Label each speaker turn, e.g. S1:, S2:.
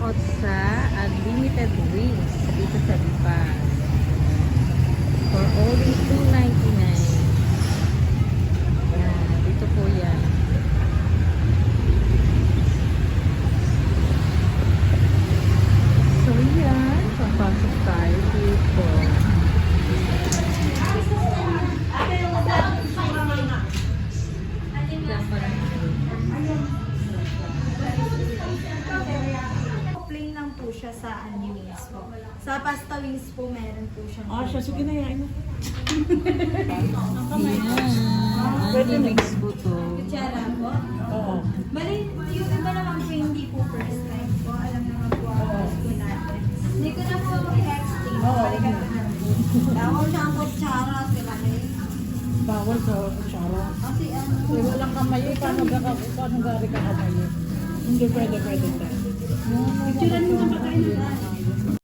S1: out sa unlimited wings dito sa Lipa. For only $2.99. Yan, dito po yan. So yan, papasok tayo dito.
S2: Plain lang po siya sa onion wings po. Sa pasta wings po, meron po siya.
S3: Siya, sige na yan.
S1: Yan,
S3: Pwede na.
S1: mix po to.
S2: Kutsara po.
S3: Oo.
S2: Bali, yung iba naman po hindi po first time po. Alam naman po ang gusto natin. Hindi ko na po i-explain.
S3: Oo.
S2: Balikan ko na po. Tawag siya ang kutsara, sila kayo.
S3: Bawal sa kutsara.
S2: Kasi ano,
S3: Kung walang kamay, paano gari ka kamay? Hindi pwede tayo.
S2: kutsara nyo na pakain na.